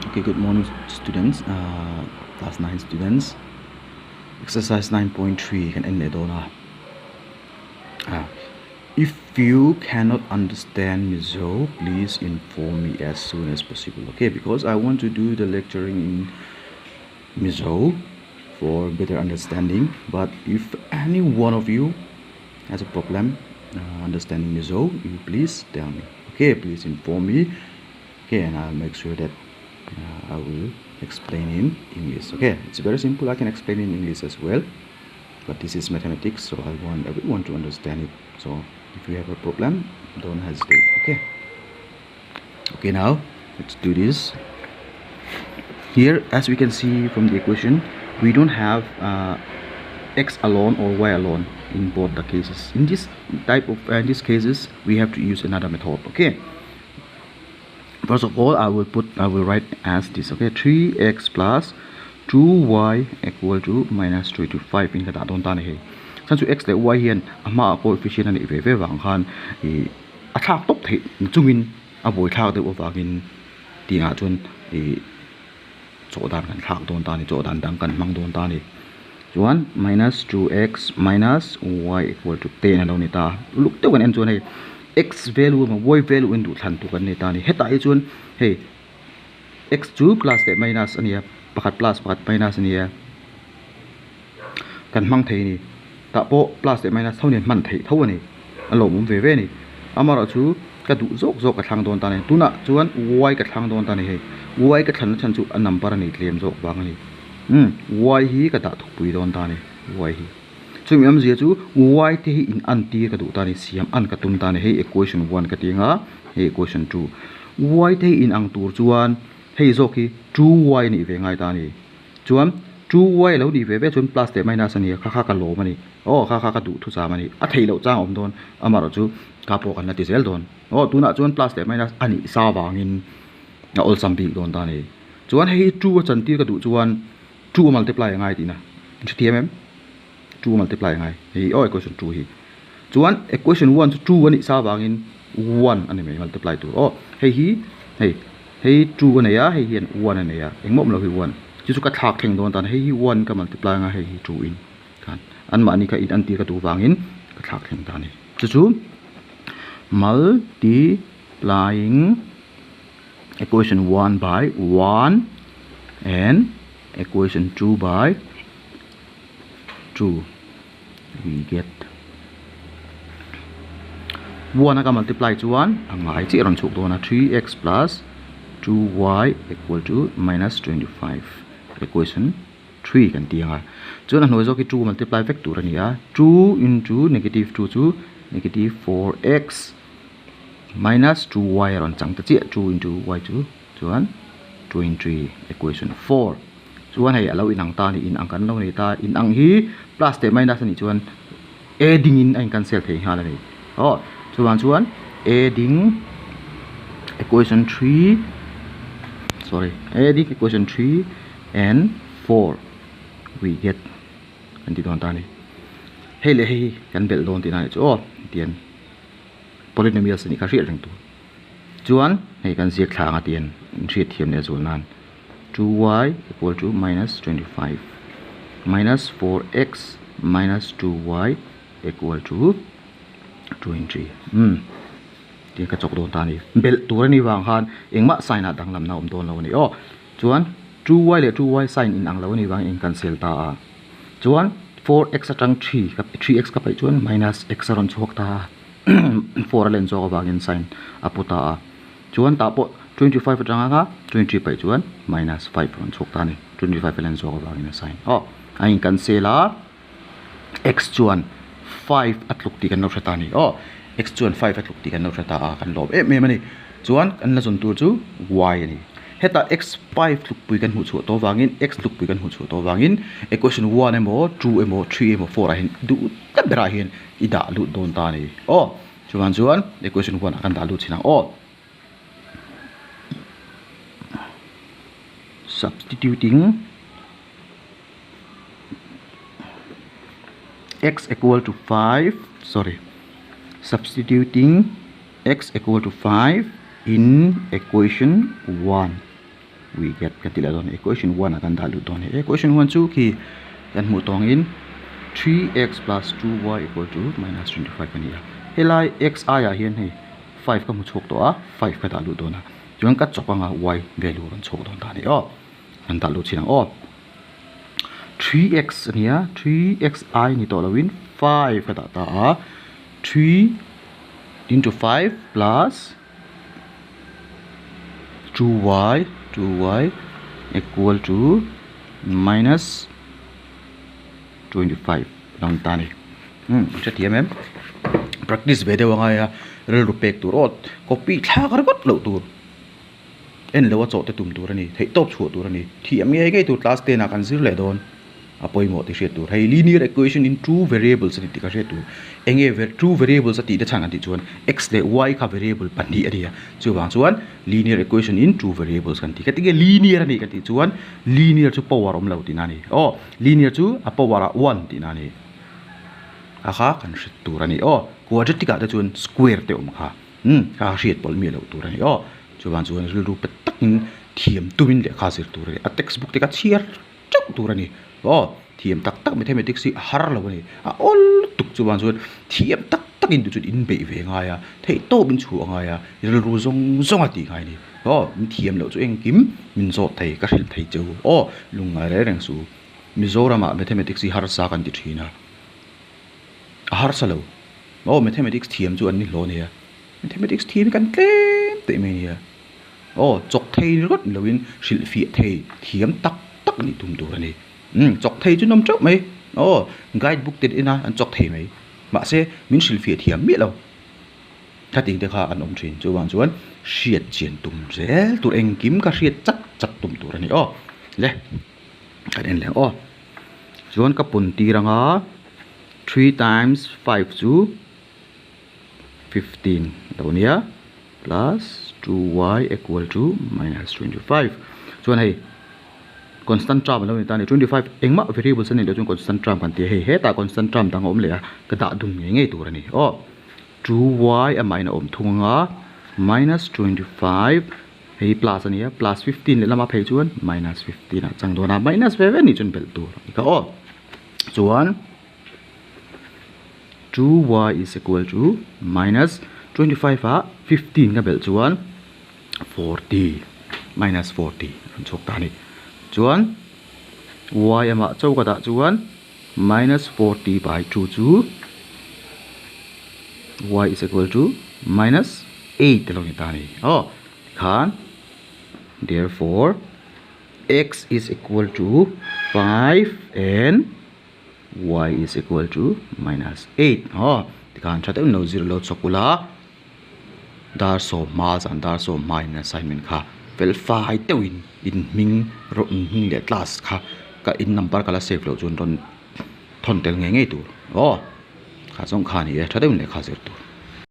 Okay, good morning students, class 9 students. Exercise 9.3 can end it now. If you cannot understand Mizo, please inform me as soon as possible, okay? Because I want to do the lecturing in Mizo for better understanding. But if any one of you has a problem understanding Mizo, you please tell me, okay? Please inform me, okay? And I'll make sure that I will explain in English. Okay, it's very simple. I can explain in English as well, but this is mathematics, so I want everyone to understand it. So if you have a problem, don't hesitate. Okay, now let's do this. Here, as we can see from the equation, we don't have x alone or y alone in both the cases. In this type of these cases, we have to use another method. Okay. First of all, I will write as this. Okay, 3x plus 2y equal to minus 3 to 5 in kata don tan he. San su x le y hian ama coefficient ani ve wang khan a thak top the chungin a boi thak de wangin ti nga chun cho dan kan thak don tan ni cho dan dang kan mang don tan ni. Chuan minus 2x minus y equal to 10 alo ni ta. Luk te kan en chuan he x value ma y value in du than tu kan ne ta ni heta I chun hey x2 plus the minus ania pakhat plus pakhat minus ania kan mang thei ni ta po plus the minus thau ni man thei thau ani alo mum ve ni amara chu ka du jok ka thang don ta ni tuna chuan y ka thang don ta ni he y ka than chan chu a number ani tlem jok wang ani y hi ka da thuk pui don ta ni y hi chumi am zia chu y te hi in an ti ka du ta ni siam an ka tum ta ni he equation 1 ka tinga he equation 2 y te in ang tur chuan hei zo ki 2y ni ve ngai ta ni chuan 2y lo ni ve chun plus te minus ani kha ka lo mani kha ka du thu cha mani a thei lo chang om don amaro chu ka po kan na ti sel don tuna chuan plus te minus ani sa wangin na ol sam bi don ta ni chuan hei 2 chan ti ka du chuan 2 multiply ngai ti na tmm 2 multiply ngai hei equation 2 hi chuan equation 1 2 ani sa wangin 1 ani me multiply tu hei hi hei 2 này á hei hiền 1 này á engmom lo hi 1 chu chu ka thak theng don tan hei 1 ka multiply nga hei 2 in kan an ma ni ka in an ti ka tu wangin ka thak theng ta ni chu multiplying equation 1 by 1 and equation 2 by 2 we get 1 ka multiply chu 1 ang ngai chi ron chuk do na 3x plus 2y equal to minus 25 equation 3 kan tianga chuan a hnoi zo ki 2 multiply factor ania 2 into negative 2 chu negative 4x minus 2y ron chang ta chi 2 into y chu chuan 23 equation 4 chuan hei alo in ang ta ni in ang kan lo ni ta in ang hi plus te minus ni chuan adding in ang cancel thei ha la ni chuan adding equation 3 adding equation 3 and 4 we get kan ti don ta ni hei le hei kan bel don ti na chu tian polynomials ni ka rial rang tu chuan hei kan ziak thlang a tian thri thiam ne zul nan 2y equal to minus 25 minus 4x minus 2y equal to 23 ti ka chok don ta ni bel tur ni wang khan engma sign a dang lam na om don lo ni chuan 2y le 2y sign in ang lo ni wang in cancel ta chuan 4x atang 3 ka 3x ka pai chuan minus x ron chok ta 4 len chok wang in sign aputa chuan ta po 25 atang nga 23 pai chuan minus 5 ron chok ta ni 25 len chok wang in sign a in cancel a x chuan 5 atluk ti kan no thata ni x chuan 5 atluk ti kan no thata kan lob me mani chuan kan la chun tur chu y ani heta x 5 luk pui kan hu chu to wangin x luk pui kan hu chu to wangin equation 1 emo 2 emo 3 emo 4 a hin du ta bera hin ida lu don ta ni chuan equation 1 akan da lu china substituting x equal to 5 substituting x equal to 5 in equation 1 we get kan tila don equation 1 akan dalu don equation 1 chu ki kan mu tong in 3x plus 2y equal to minus 25 ania helai x a ya hian hei 5 ka mu chok to a 5 ka dalu dona chuan ka chopanga y value ron chok don ta ni kan dalu chinang 3x ania 3xi ni to lawin 5 ka ta a 3 into 5 plus 2y equal to minus 25 lang tani cha tiam practice ve dewa nga ya rel rupek tur ot copy thla kar got lo tur en lewa cho te tum tur ani thei top chu tur ani thiam nge ge tu class 10 a kan zir le don apoi mo te she tur hei linear equation in two variables ani ti ka she tur enge two variables ati de chang ati chuan x le y ka variable pani aria chu wang chuan linear equation in two variables kan ti ka ti ge linear ani ka ti chuan linear chu power om lo ti na ni linear chu a power a 1 ti na ni akha kan hrit tur ani quadratic a chuan square te om kha ka hriat pol mi lo tur ani chu wang chuan ril ru patakin thiam tumin le kha sir tur ani a textbook te ka chiar chuk tur ani thiam tak tak mathematics si har lo ni a ol tuk chu wang chuan thiam tak tak in chu in be ve nga ya thei to bin chu nga ya ril ru zong zong ati ngai ni thiam lo chu eng kim min zo thei ka hril thei chu lunga re reng su mizoram a mathematics si har sa kan ti thina har salo mathematics thiam chu an ni lo ne ya mathematics thiam kan tlem te me ya chok thei rot loin hril fi thei thiam tak tak ni tum tur ani chok thei chu nom chok mai guidebook te ina an chok thei mai ma se min hril fi thiam mi lo thati de kha an om thin chu wang chuan hriat chian tum zel tur eng kim ka hriat chat chat tum tur ani le kan en leng chuan ka pun ti ranga 3 times 5 chu 15 donia plus 2y equal to minus 25 chuan hei constant term lo ni ta ni 25 engma variables ani lo chuan constant term kan ti he ta constant term dang om le ka da dum nge tur ani 2y a minus om thunga minus 25 hei plus ania plus 15 le lama phei chuan minus 15 a chang dona minus 7 ni chun bel tur ka chuan 2y is equal to minus 25 a 15 ka bel chuan 40 minus 40 chok ta ni chuan y ama chau ka da chuan minus 40 by 2 chu y is equal to minus 8 lo ni ta ni khan therefore x is equal to 5 and y is equal to minus 8 kan thate no zero lo chokula dar so mas and dar so minus assignment kha vel fai tewin in ming ro hing le class kha ka in number kala save lo chun ron thon tel nge tu kha chong kha ni thate le kha zer tu